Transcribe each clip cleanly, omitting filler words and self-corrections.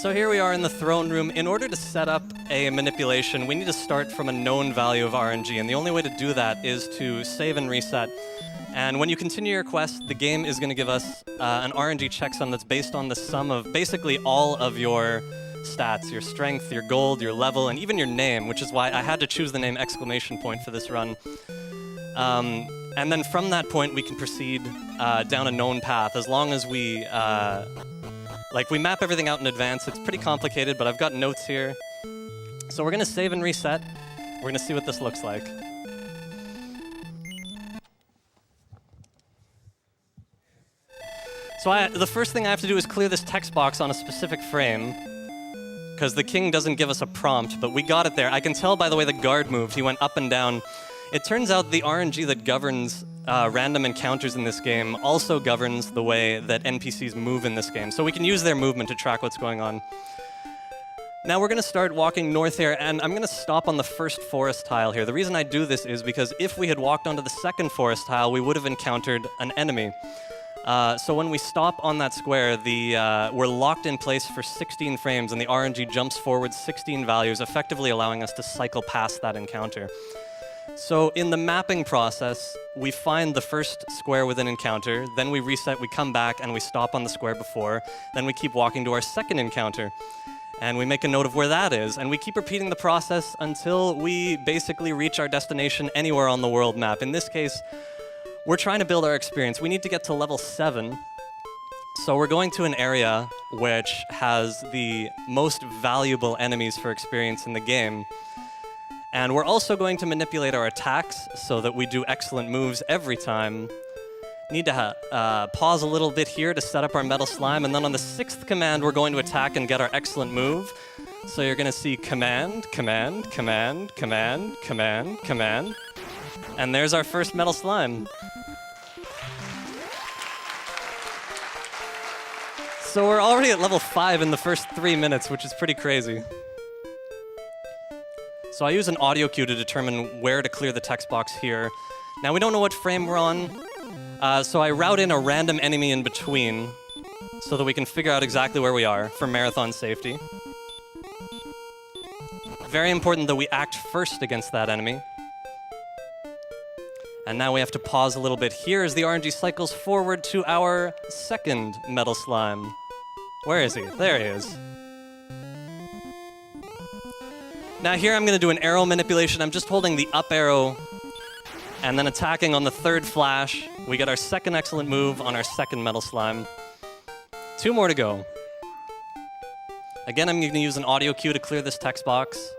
So here we are in the throne room. In order to set up a manipulation, we need to start from a known value of RNG, and the only way to do that is to save and reset. And when you continue your quest, the game is going to give us an RNG checksum that's based on the sum of basically all of your stats, your strength, your gold, your level, and even your name, which is why I had to choose the name exclamation point for this run. And then from that point, we can proceed down a known path as long as we we map everything out in advance. It's pretty complicated, but I've got notes here. So we're going to save and reset. We're going to see what this looks like. So the first thing I have to do is clear this text box on a specific frame, because the king doesn't give us a prompt, but we got it there. I can tell by the way the guard moved. He went up and down. It turns out the RNG that governs random encounters in this game also governs the way that NPCs move in this game. So we can use their movement to track what's going on. Now we're going to start walking north here, and I'm going to stop on the first forest tile here. The reason I do this is because if we had walked onto the second forest tile, we would have encountered an enemy. So when we stop on that square, we're locked in place for 16 frames, and the RNG jumps forward 16 values, effectively allowing us to cycle past that encounter. So in the mapping process, we find the first square with an encounter, then we reset, we come back, and we stop on the square before, then we keep walking to our second encounter, and we make a note of where that is, and we keep repeating the process until we basically reach our destination anywhere on the world map. In this case, we're trying to build our experience. We need to get to level 7, so we're going to an area which has the most valuable enemies for experience in the game. And we're also going to manipulate our attacks so that we do excellent moves every time. Need to pause a little bit here to set up our metal slime, and then on the 6th command, we're going to attack and get our excellent move. So you're going to see command, command, command, command, command, command. And there's our first metal slime. So we're already at level 5 in the first 3 minutes, which is pretty crazy. So I use an audio cue to determine where to clear the text box here. Now we don't know what frame we're on, so I route in a random enemy in between so that we can figure out exactly where we are for marathon safety. Very important that we act first against that enemy. And now we have to pause a little bit here as the RNG cycles forward to our second metal slime. Where is he? There he is. Now here I'm going to do an arrow manipulation. I'm just holding the up arrow and then attacking on the third flash. We get our second excellent move on our second metal slime. 2 more to go. Again, I'm going to use an audio cue to clear this text box.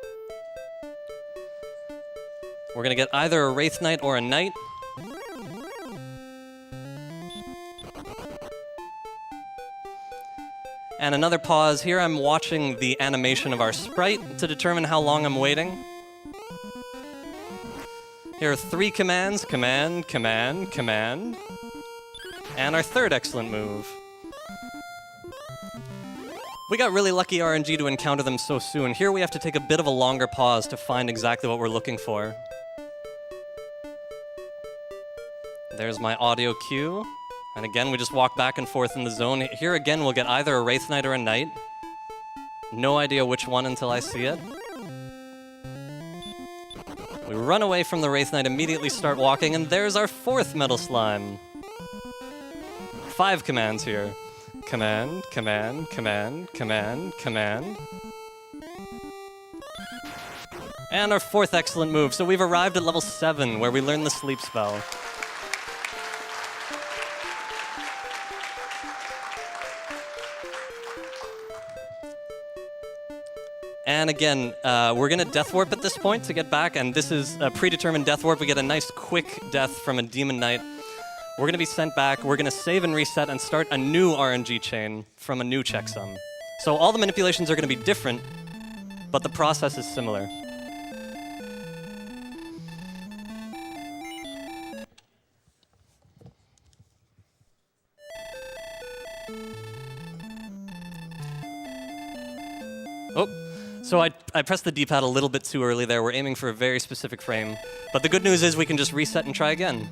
We're going to get either a Wraith Knight or a Knight. And another pause. Here I'm watching the animation of our sprite to determine how long I'm waiting. Here are 3 commands, command, command, command. And our third excellent move. We got really lucky RNG to encounter them so soon. Here we have to take a bit of a longer pause to find exactly what we're looking for. There's my audio cue. And again, we just walk back and forth in the zone. Here again, we'll get either a Wraith Knight or a Knight. No idea which one until I see it. We run away from the Wraith Knight, immediately start walking, and there's our 4th metal slime. 5 commands here. Command, command, command, command, command. And our 4th excellent move. So we've arrived at level 7, where we learn the sleep spell. And again, we're going to death warp at this point to get back, and this is a predetermined death warp. We get a nice quick death from a Demon Knight. We're going to be sent back. We're going to save and reset and start a new RNG chain from a new checksum. So all the manipulations are going to be different, but the process is similar. Oh. So I pressed the D-pad a little bit too early there. We're aiming for a very specific frame. But the good news is we can just reset and try again.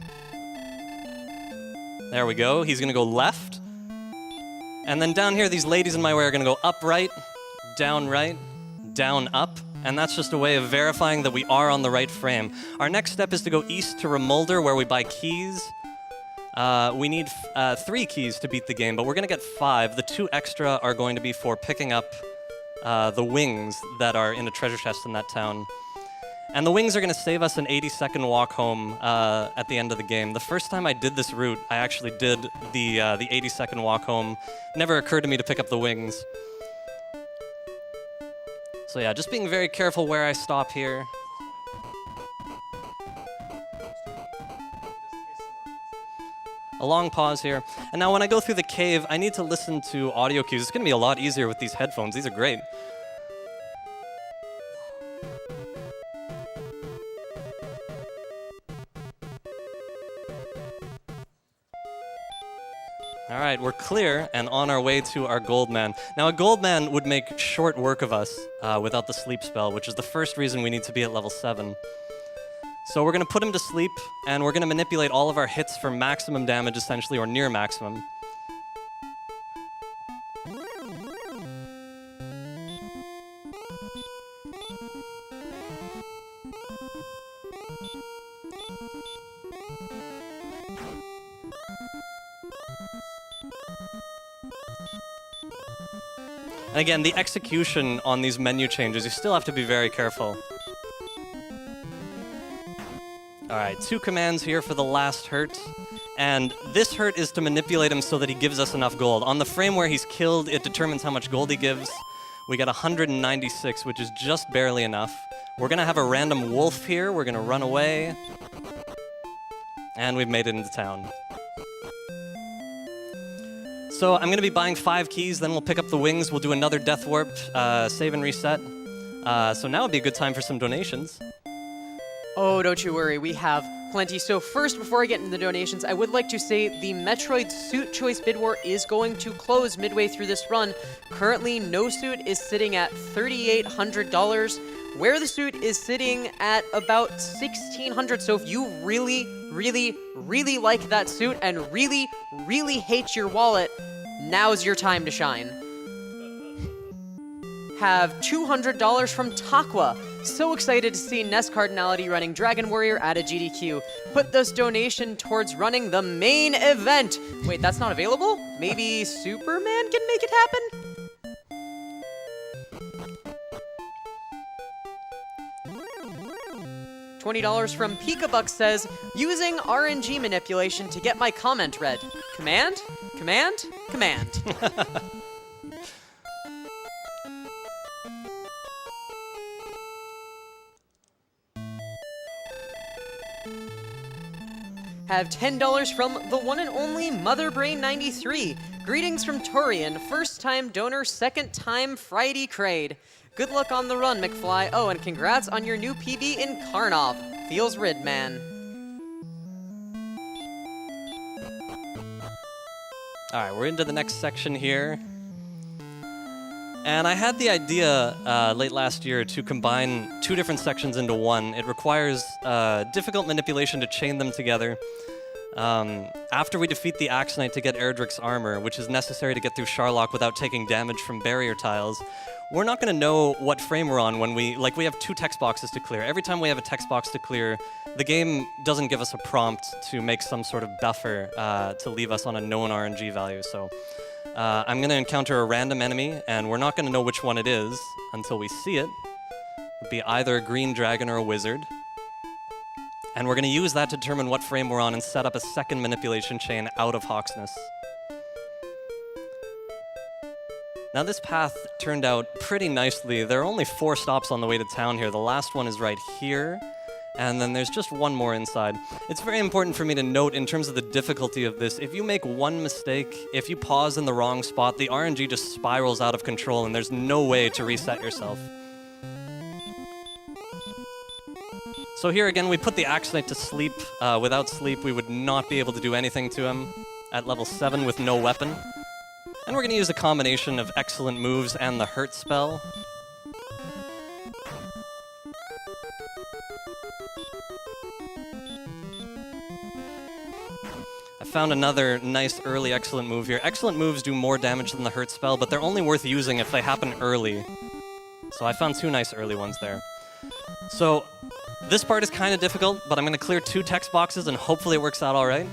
There we go. He's going to go left. And then down here, these ladies in my way are going to go up right. down right, down up, and that's just a way of verifying that we are on the right frame. Our next step is to go east to Remolder, where we buy keys. We need 3 keys to beat the game, but we're going to get 5. The 2 extra are going to be for picking up the wings that are in a treasure chest in that town. And the wings are going to save us an 80-second walk home at the end of the game. The first time I did this route, I actually did the 80-second walk home. Never occurred to me to pick up the wings. So yeah, just being very careful where I stop here. A long pause here. And now when I go through the cave, I need to listen to audio cues. It's going to be a lot easier with these headphones. These are great. All right, we're clear and on our way to our gold man. Now, a gold man would make short work of us without the sleep spell, which is the first reason we need to be at level 7. So we're going to put him to sleep, and we're going to manipulate all of our hits for maximum damage, essentially, or near maximum. And again, the execution on these menu changes, you still have to be very careful. All right, 2 commands here for the last hurt. And this hurt is to manipulate him so that he gives us enough gold. On the frame where he's killed, it determines how much gold he gives. We get 196, which is just barely enough. We're going to have a random wolf here. We're going to run away. And we've made it into town. So I'm going to be buying 5 keys, then we'll pick up the wings. We'll do another death warp, save and reset. So now would be a good time for some donations. Oh, don't you worry, we have plenty. So first, before I get into the donations, I would like to say the Metroid Suit Choice Bid War is going to close midway through this run. Currently, no suit is sitting at $3,800, where the suit is sitting at about $1,600. So if you really, really, really like that suit and really, really hate your wallet, now's your time to shine. Have $200 from Takwa. So excited to see NES Cardinality running Dragon Warrior at AGDQ. Put this donation towards running the main event. Wait, that's not available? Maybe Superman can make it happen? $20 from Pikabuck says, using RNG manipulation to get my comment read. Command? Command? Command. Have $10 from the one and only MotherBrain93. Greetings from Torian, first-time donor, second-time Friday Crade. Good luck on the run, McFly. Oh, and congrats on your new PB in Karnov. Feels rid, man. All right, we're into the next section here. And I had the idea late last year to combine 2 different sections into one. It requires difficult manipulation to chain them together. After we defeat the Axe Knight to get Erdrick's armor, which is necessary to get through Sharlock without taking damage from barrier tiles, we're not going to know what frame we're on when we have 2 text boxes to clear. Every time we have a text box to clear, the game doesn't give us a prompt to make some sort of buffer to leave us on a known RNG value. So I'm going to encounter a random enemy, and we're not going to know which one it is until we see it. It'd be either a green dragon or a wizard. And we're going to use that to determine what frame we're on and set up a second manipulation chain out of Hawksness. Now this path turned out pretty nicely. There are only 4 stops on the way to town here. The last one is right here, and then there's just one more inside. It's very important for me to note in terms of the difficulty of this, if you make one mistake, if you pause in the wrong spot, the RNG just spirals out of control and there's no way to reset yourself. So here again, we put the Axe Knight to sleep. Without sleep, we would not be able to do anything to him at level 7 with no weapon. And we're going to use a combination of excellent moves and the hurt spell. I found another nice early excellent move here. Excellent moves do more damage than the hurt spell, but they're only worth using if they happen early. So I found 2 nice early ones there. So this part is kind of difficult, but I'm going to clear 2 text boxes and hopefully it works out all right.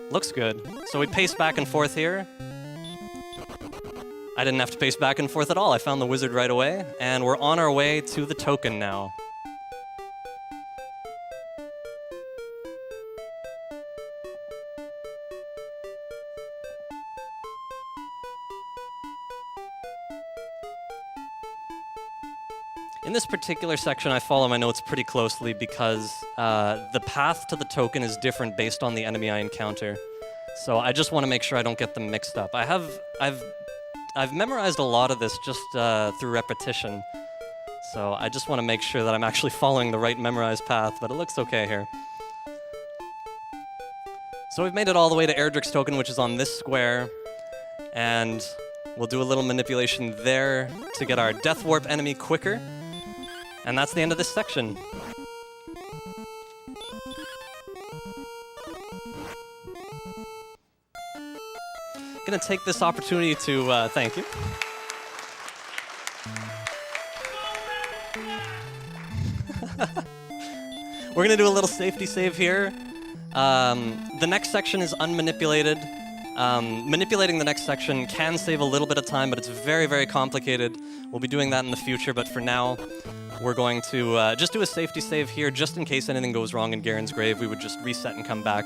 Looks good. So we pace back and forth here. I didn't have to pace back and forth at all. I found the wizard right away, and we're on our way to the token now. In this particular section, I follow my notes pretty closely because the path to the token is different based on the enemy I encounter. So I just want to make sure I don't get them mixed up. I've memorized a lot of this just through repetition. So I just want to make sure that I'm actually following the right memorized path, but it looks okay here. So we've made it all the way to Erdrick's token, which is on this square. And we'll do a little manipulation there to get our Death Warp enemy quicker. And that's the end of this section. Gonna take this opportunity to thank you. We're gonna do a little safety save here. The next section is unmanipulated. Manipulating the next section can save a little bit of time, but it's very, very complicated. We'll be doing that in the future, but for now, we're going to just do a safety save here, just in case anything goes wrong in Garen's grave. We would just reset and come back.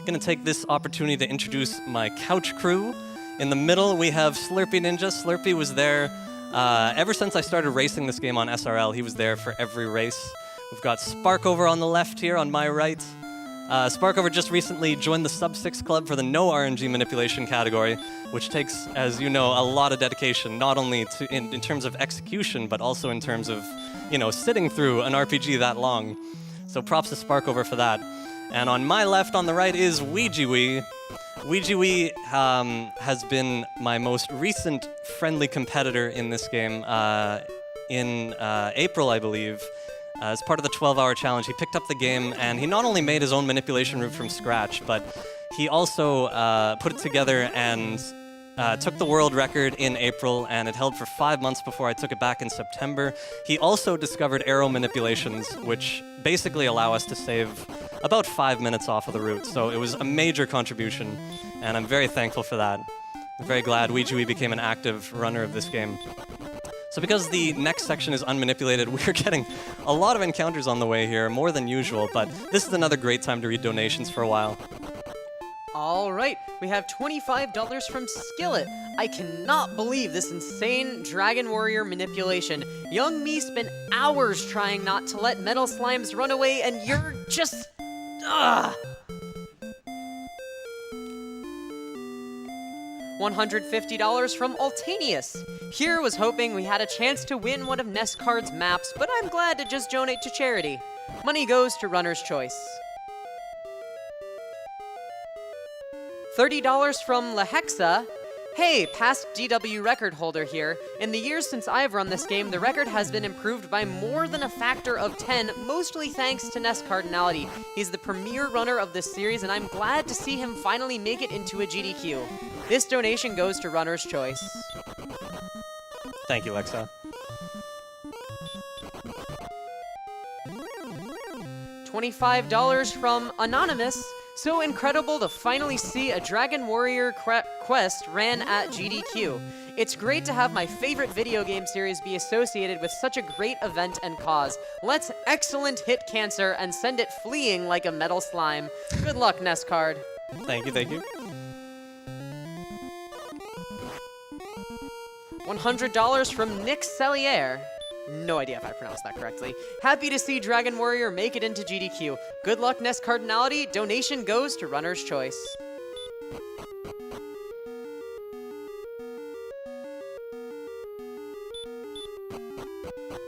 Gonna take this opportunity to introduce my couch crew. In the middle, we have Slurpee Ninja. Slurpee was there ever since I started racing this game on SRL. He was there for every race. We've got Sparkover on the left here, on my right. Sparkover just recently joined the Sub-6 Club for the no RNG manipulation category, which takes, as you know, a lot of dedication, not only in terms of execution, but also in terms of, sitting through an RPG that long. So props to Sparkover for that. And on my left, on the right, is WeeGee. WeeGee has been my most recent friendly competitor in this game in April, I believe. As part of the 12-hour challenge, he picked up the game, and he not only made his own manipulation route from scratch, but he also put it together and took the world record in April, and it held for 5 months before I took it back in September. He also discovered arrow manipulations, which basically allow us to save about 5 minutes off of the route. So it was a major contribution, and I'm very thankful for that. I'm very glad WeeGee became an active runner of this game. So because the next section is unmanipulated, we're getting a lot of encounters on the way here, more than usual, but this is another great time to read donations for a while. All right, we have $25 from Skillet. I cannot believe this insane Dragon Warrior manipulation. Young me spent hours trying not to let metal slimes run away, and you're just... Ugh! $150 from Altanius. Here was hoping we had a chance to win one of NEScard's maps, but I'm glad to just donate to charity. Money goes to Runner's Choice. $30 from Lehexa. Hey, past DW record holder here. In the years since I've run this game, the record has been improved by more than a factor of 10, mostly thanks to NES Cardinality. He's the premier runner of this series, and I'm glad to see him finally make it into a GDQ. This donation goes to Runner's Choice. Thank you, Lexa. $25 from Anonymous. So incredible to finally see a Dragon Warrior quest ran at GDQ. It's great to have my favorite video game series be associated with such a great event and cause. Let's excellent hit cancer and send it fleeing like a metal slime. Good luck, NEScard. Thank you, thank you. $100 from Nick Cellier. No idea if I pronounced that correctly. Happy to see Dragon Warrior make it into GDQ. Good luck, NES Cardinality. Donation goes to Runner's Choice.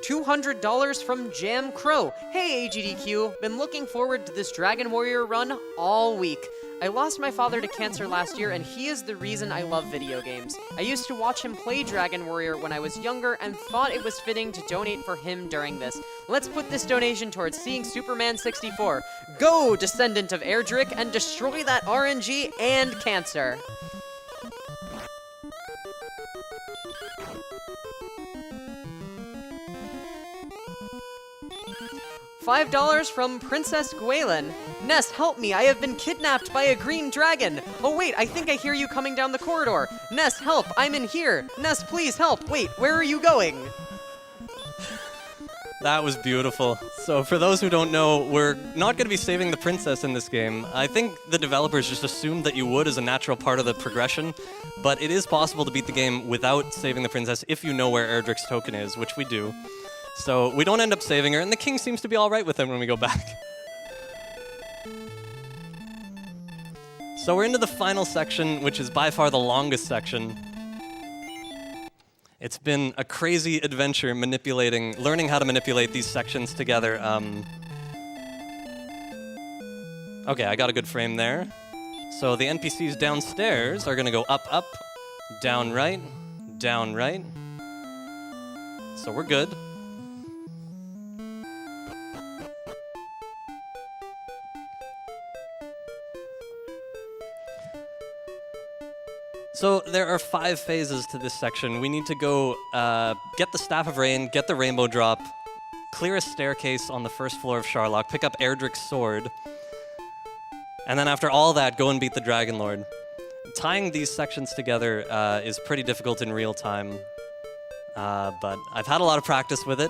$200 from Jam Crow. Hey, AGDQ. Been looking forward to this Dragon Warrior run all week. I lost my father to cancer last year, and he is the reason I love video games. I used to watch him play Dragon Warrior when I was younger and thought it was fitting to donate for him during this. Let's put this donation towards seeing Superman 64. Go, descendant of Erdrick, and destroy that RNG and cancer. $5 from Princess Gwaelin. Ness, help me, I have been kidnapped by a green dragon. Oh wait, I think I hear you coming down the corridor. Ness, help, I'm in here. Ness, please help. Wait, where are you going? That was beautiful. So for those who don't know, we're not going to be saving the princess in this game. I think the developers just assumed that you would as a natural part of the progression, but it is possible to beat the game without saving the princess if you know where Erdrick's token is, which we do. So we don't end up saving her, and the king seems to be all right with him when we go back. So we're into the final section, which is by far the longest section. It's been a crazy adventure learning how to manipulate these sections together. Okay, I got a good frame there. So the NPCs downstairs are gonna go up, up, down, right, down, right. So we're good. So there are 5 phases to this section. We need to go get the Staff of Rain, get the Rainbow Drop, clear a staircase on the first floor of Sharlock, pick up Erdrick's sword, and then after all that, go and beat the Dragon Lord. Tying these sections together is pretty difficult in real time, but I've had a lot of practice with it,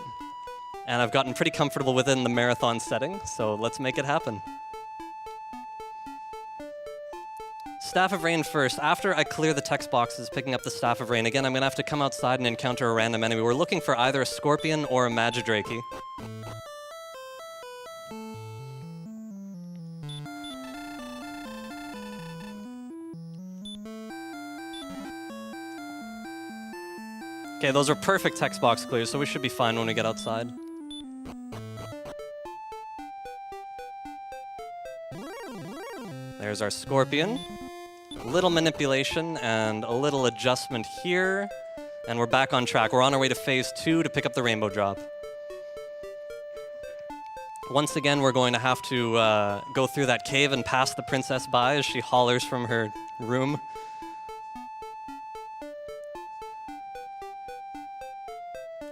and I've gotten pretty comfortable within the marathon setting, so let's make it happen. Staff of Rain first. After I clear the text boxes picking up the Staff of Rain, again, I'm going to have to come outside and encounter a random enemy. We're looking for either a Scorpion or a Magidrake. Okay, those are perfect text box clears, so we should be fine when we get outside. There's our Scorpion. Little manipulation and a little adjustment here, and we're back on track. We're on our way to phase 2 to pick up the Rainbow Drop. Once again, we're going to have to go through that cave and pass the princess by as she hollers from her room.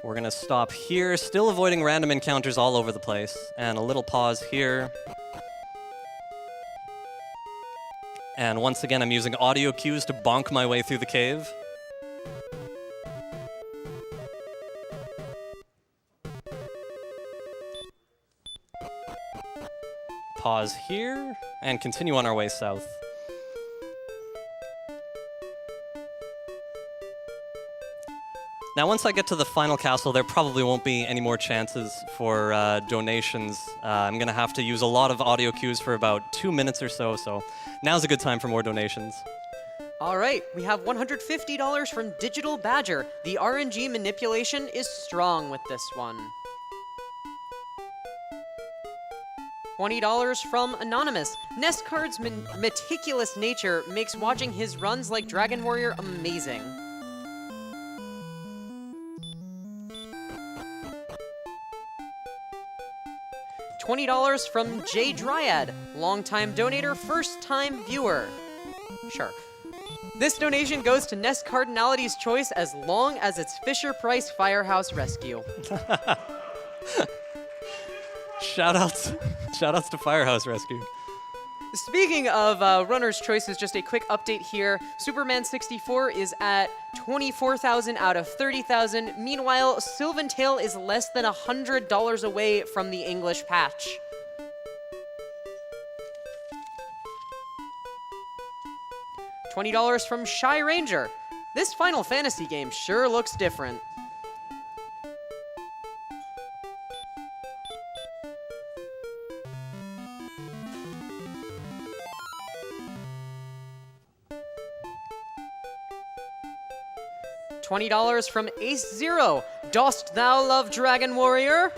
We're gonna stop here, still avoiding random encounters all over the place, and a little pause here. And once again, I'm using audio cues to bonk my way through the cave. Pause here, and continue on our way south. Now, once I get to the final castle, there probably won't be any more chances for donations. I'm going to have to use a lot of audio cues for about 2 minutes or so, so now's a good time for more donations. All right, we have $150 from Digital Badger. The RNG manipulation is strong with this one. $20 from Anonymous. Nestcard's meticulous nature makes watching his runs like Dragon Warrior amazing. $20 from J Dryad, longtime donator, first-time viewer. Sure. This donation goes to Nest Cardinality's choice as long as it's Fisher-Price Firehouse Rescue. Shoutouts to Firehouse Rescue. Speaking of runner's choices, just a quick update here. Superman 64 is at 24,000 out of 30,000. Meanwhile, Sylvan Tale is less than $100 away from the English patch. $20 from Shy Ranger. This Final Fantasy game sure looks different. $20 from Ace Zero. Dost thou love Dragon Warrior?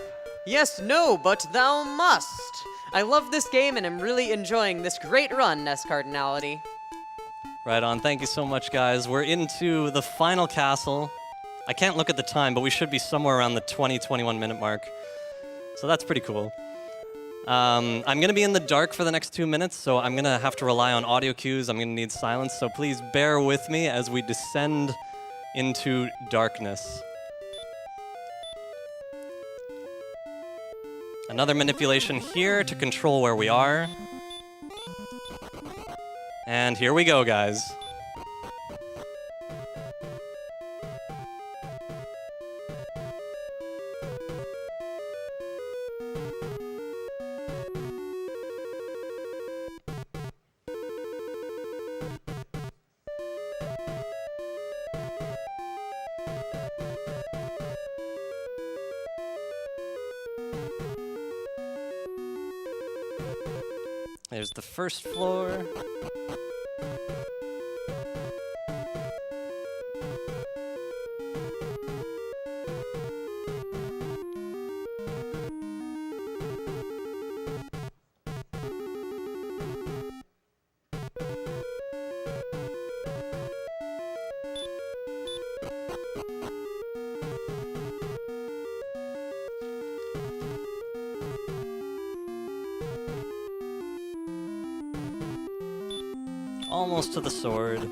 Yes, no, but thou must. I love this game and am really enjoying this great run, Nest Cardinality. Right on. Thank you so much, guys. We're into the final castle. I can't look at the time, but we should be somewhere around the 20-21 minute mark. So that's pretty cool. I'm going to be in the dark for the next 2 minutes, so I'm going to have to rely on audio cues. I'm going to need silence, so please bear with me as we descend into darkness. Another manipulation here to control where we are. And here we go, guys. There's the first floor. Almost to the sword.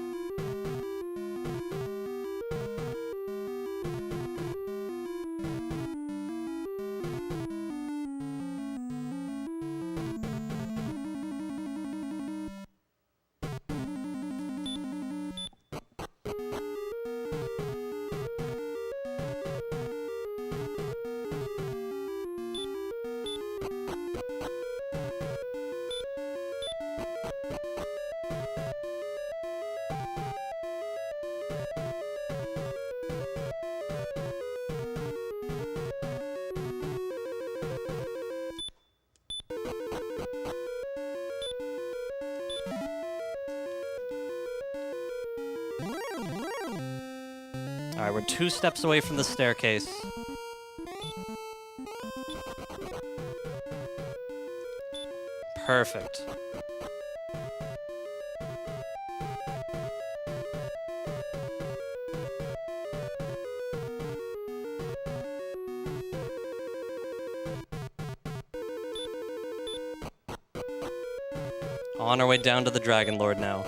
Alright, we're 2 steps away from the staircase. Perfect. On our way down to the Dragon Lord now.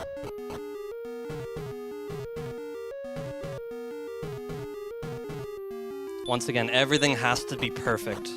Once again, everything has to be perfect.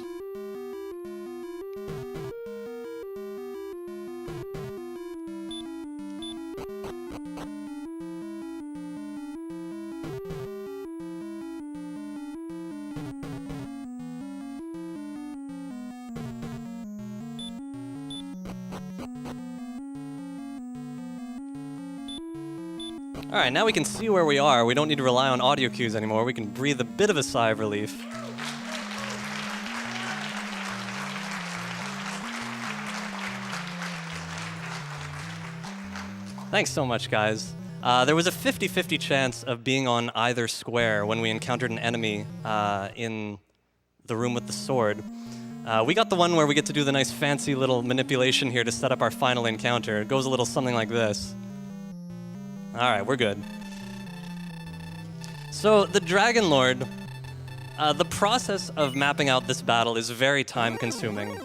All right, now we can see where we are. We don't need to rely on audio cues anymore. We can breathe a bit of a sigh of relief. Thanks so much, guys. There was a 50-50 chance of being on either square when we encountered an enemy in the room with the sword. We got the one where we get to do the nice fancy little manipulation here to set up our final encounter. It goes a little something like this. All right, we're good. So the Dragon Lord, the process of mapping out this battle is very time-consuming.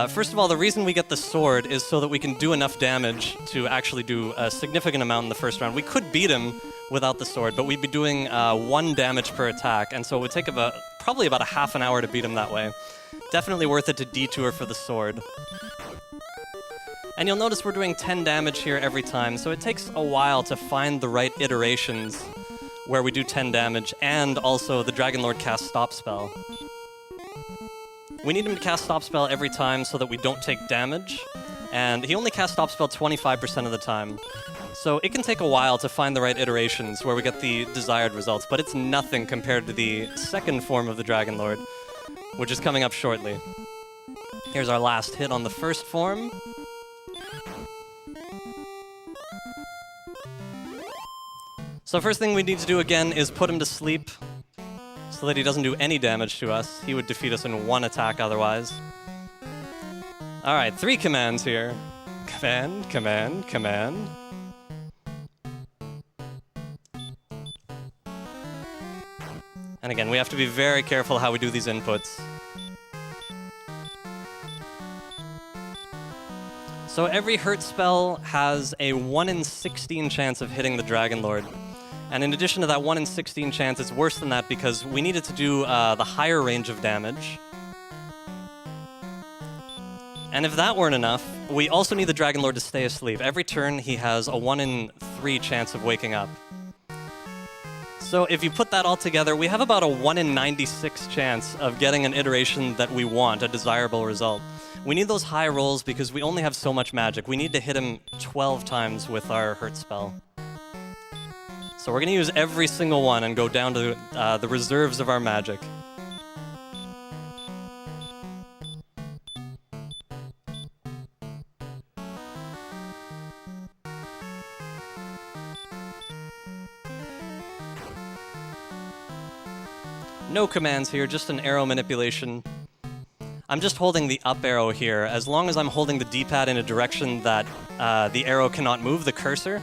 First of all, the reason we get the sword is so that we can do enough damage to actually do a significant amount in the first round. We could beat him without the sword, but we'd be doing 1 damage per attack, and so it would take probably about a half an hour to beat him that way. Definitely worth it to detour for the sword. And you'll notice we're doing 10 damage here every time, so it takes a while to find the right iterations where we do 10 damage, and also the Dragon Lord casts Stop Spell. We need him to cast Stop Spell every time so that we don't take damage, and he only casts Stop Spell 25% of the time. So it can take a while to find the right iterations where we get the desired results, but it's nothing compared to the second form of the Dragon Lord, which is coming up shortly. Here's our last hit on the first form. So first thing we need to do again is put him to sleep so that he doesn't do any damage to us. He would defeat us in 1 attack otherwise. All right, 3 commands here. Command, command, command. And again, we have to be very careful how we do these inputs. So every hurt spell has a 1 in 16 chance of hitting the Dragon Lord. And in addition to that 1 in 16 chance, it's worse than that because we needed to do the higher range of damage. And if that weren't enough, we also need the Dragon Lord to stay asleep. Every turn, he has a 1 in 3 chance of waking up. So if you put that all together, we have about a 1 in 96 chance of getting an iteration that we want, a desirable result. We need those high rolls because we only have so much magic. We need to hit him 12 times with our Hurt spell. So we're going to use every single one and go down to the reserves of our magic. No commands here, just an arrow manipulation. I'm just holding the up arrow here. As long as I'm holding the D-pad in a direction that the arrow cannot move, the cursor,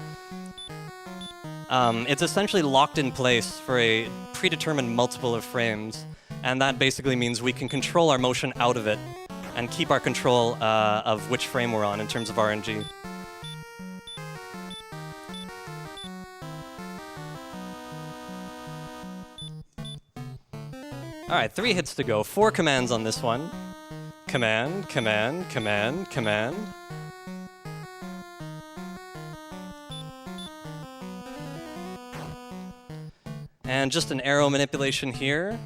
it's essentially locked in place for a predetermined multiple of frames. And that basically means we can control our motion out of it and keep our control of which frame we're on in terms of RNG. All right, 3 hits to go. 4 commands on this one. Command, command, command, command. And just an arrow manipulation here.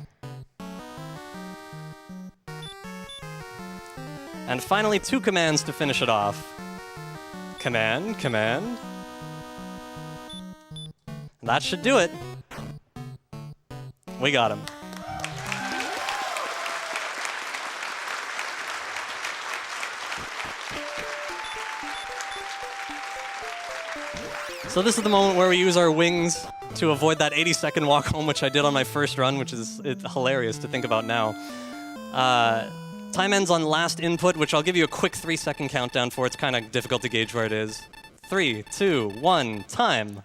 And finally, 2 commands to finish it off. Command, command. That should do it. We got him. So this is the moment where we use our wings to avoid that 80-second walk home, which I did on my first run, which is hilarious to think about now. Time ends on last input, which I'll give you a quick 3-second countdown for. It's kind of difficult to gauge where it is. 3, 2, 1, time.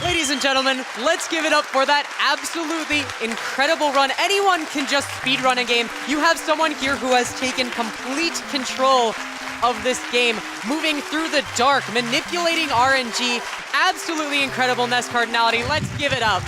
Ladies and gentlemen, let's give it up for that absolutely incredible run. Anyone can just speedrun a game. You have someone here who has taken complete control of this game, moving through the dark, manipulating RNG. Absolutely incredible NES cardinality. Let's give it up.